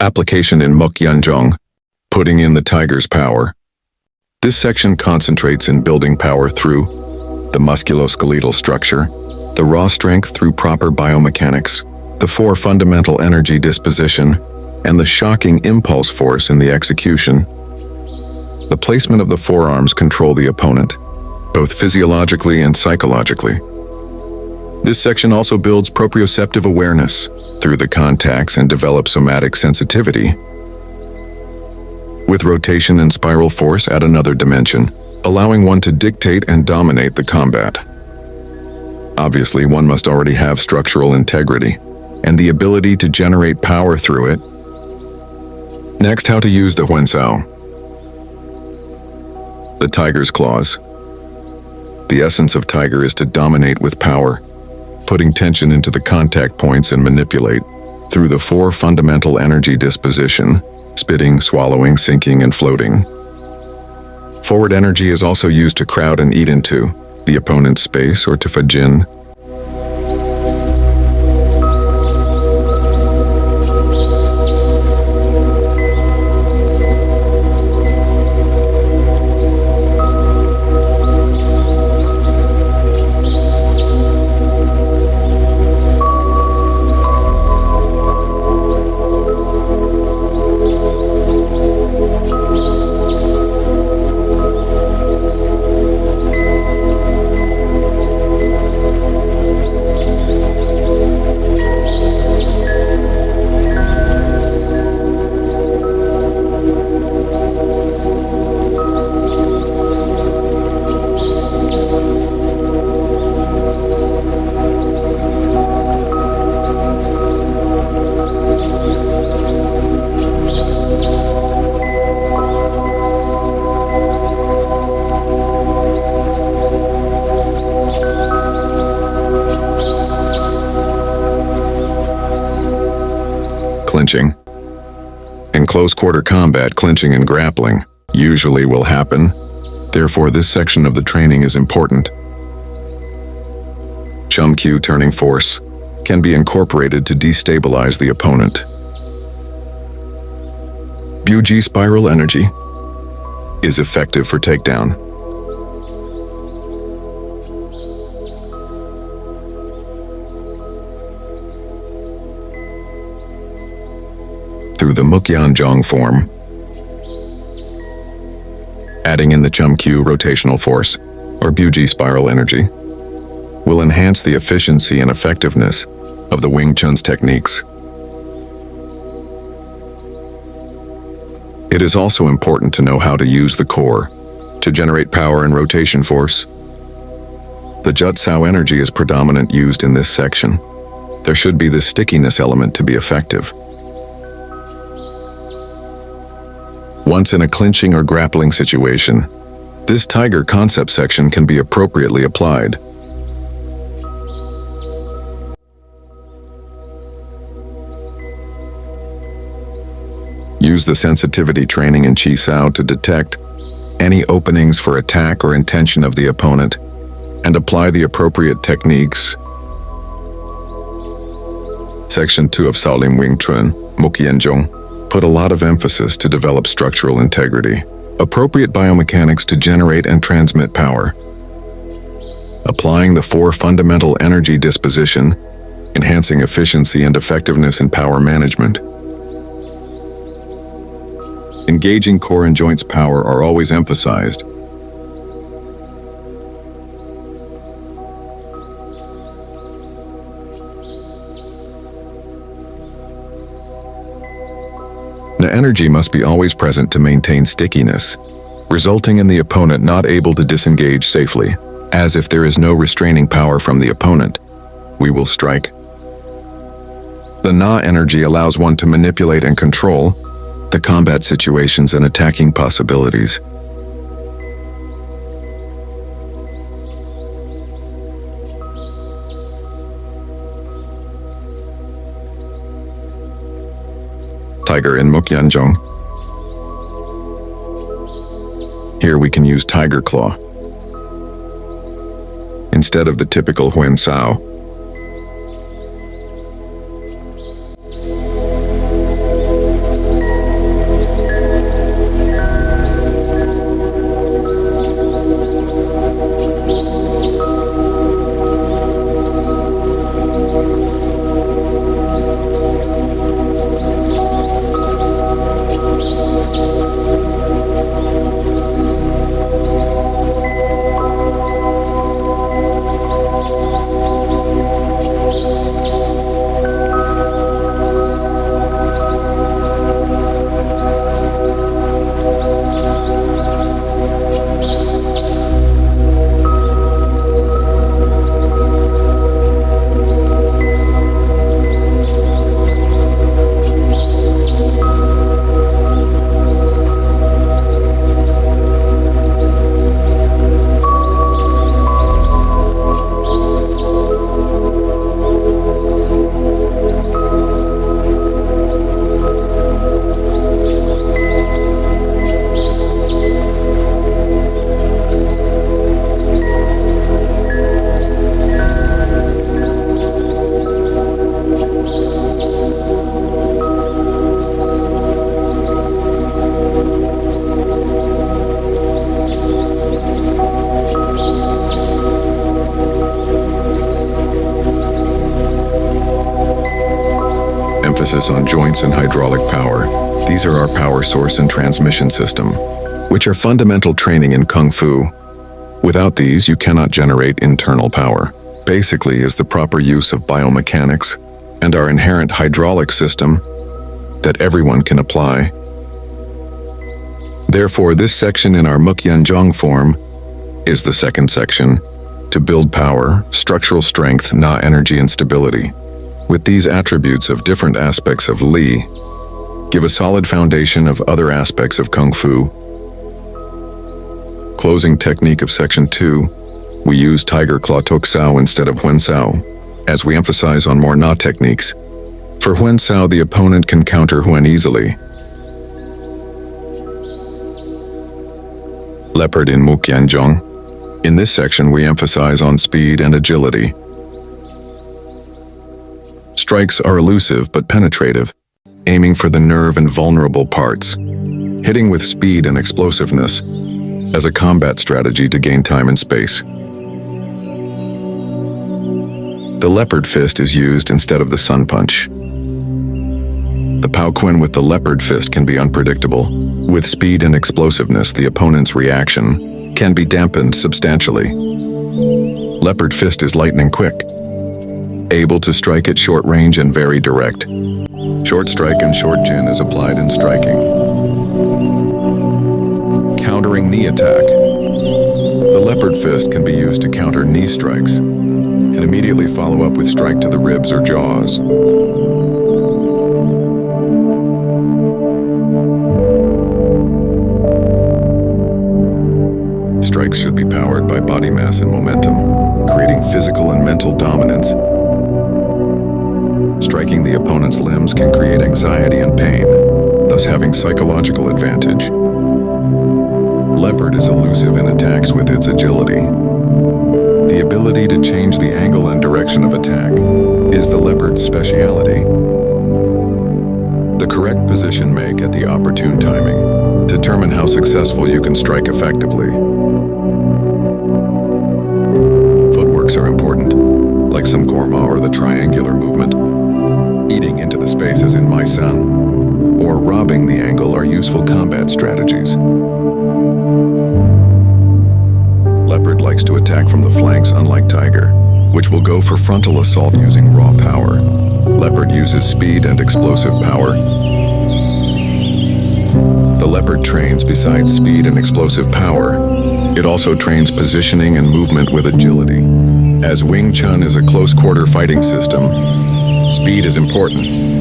Application in Jong, putting in the tiger's power. This section concentrates in building power through the musculoskeletal structure, the raw strength through proper biomechanics, the four fundamental energy disposition, and the shocking impulse force in the execution. The placement of the forearms control the opponent, both physiologically and psychologically. This section also builds proprioceptive awareness through the contacts and develops somatic sensitivity. With rotation and spiral force at another dimension, allowing one to dictate and dominate the combat. Obviously, one must already have structural integrity and the ability to generate power through it. Next, how to use the Huan Sao. The tiger's claws. The essence of tiger is to dominate with power, putting tension into the contact points and manipulate through the four fundamental energy disposition: spitting, swallowing, sinking, and floating. Forward energy is also used to crowd and eat into the opponent's space or to fajin. Clinching. In close-quarter combat, clinching and grappling usually will happen. Therefore, this section of the training is important. Chum Q turning force can be incorporated to destabilize the opponent. Buji spiral energy is effective for takedown. Through the Jong form. Adding in the Chum Q rotational force, or Buji spiral energy, will enhance the efficiency and effectiveness of the Wing Chun's techniques. It is also important to know how to use the core to generate power and rotation force. The Jut Sao energy is predominant used in this section. There should be this stickiness element to be effective. Once in a clinching or grappling situation, this tiger concept section can be appropriately applied. Use the sensitivity training in Chi Sao to detect any openings for attack or intention of the opponent and apply the appropriate techniques. Section 2 of Sao Lim Wing Chun, Jong, put a lot of emphasis to develop structural integrity, appropriate biomechanics to generate and transmit power, applying the four fundamental energy disposition, enhancing efficiency and effectiveness in power management. Engaging core and joints power are always emphasized. The energy must be always present to maintain stickiness, resulting in the opponent not able to disengage safely, as if there is no restraining power from the opponent, we will strike. The Na energy allows one to manipulate and control the combat situations and attacking possibilities. Tiger in Jong. Here we can use tiger claw instead of the typical Huan Sao. emphasis on joints and hydraulic power. These are our power source and transmission system, which are fundamental training in Kung Fu. Without these, you cannot generate internal power. Basically is the proper use of biomechanics and our inherent hydraulic system that everyone can apply. Therefore, this section in our Jong form is the second section to build power, structural strength, Na energy and stability. With these attributes of different aspects of Li, give a solid foundation of other aspects of Kung Fu. Closing technique of section 2, we use Tiger Claw Tok Sao instead of Huan Sao, as we emphasize on more Na techniques. For Huan Sao, the opponent can counter Huan easily. Leopard in Jong. In this section, we emphasize on speed and agility. Strikes are elusive but penetrative, aiming for the nerve and vulnerable parts, hitting with speed and explosiveness as a combat strategy to gain time and space. The leopard fist is used instead of the sun punch. The Pao Quin with the leopard fist can be unpredictable. With speed and explosiveness, the opponent's reaction can be dampened substantially. Leopard fist is lightning quick, able to strike at short range and very direct. Short strike and short chin is applied in striking. Countering knee attack. The leopard fist can be used to counter knee strikes and immediately follow up with strike to the ribs or jaws. Strikes should be powered by body mass and momentum, creating physical and mental dominance. Striking the opponent's limbs can create anxiety and pain, thus having psychological advantage. Leopard is elusive in attacks with its agility. The ability to change the angle and direction of attack is the leopard's speciality. The correct position make at the opportune timing determine how successful you can strike effectively. Footworks are important, like some korma or the triangular movement. Eating into the spaces in Mai San or robbing the angle are useful combat strategies. Leopard likes to attack from the flanks, unlike Tiger, which will go for frontal assault using raw power. Leopard uses speed and explosive power. The leopard trains besides speed and explosive power. It also trains positioning and movement with agility. As Wing Chun is a close quarter fighting system, speed is important.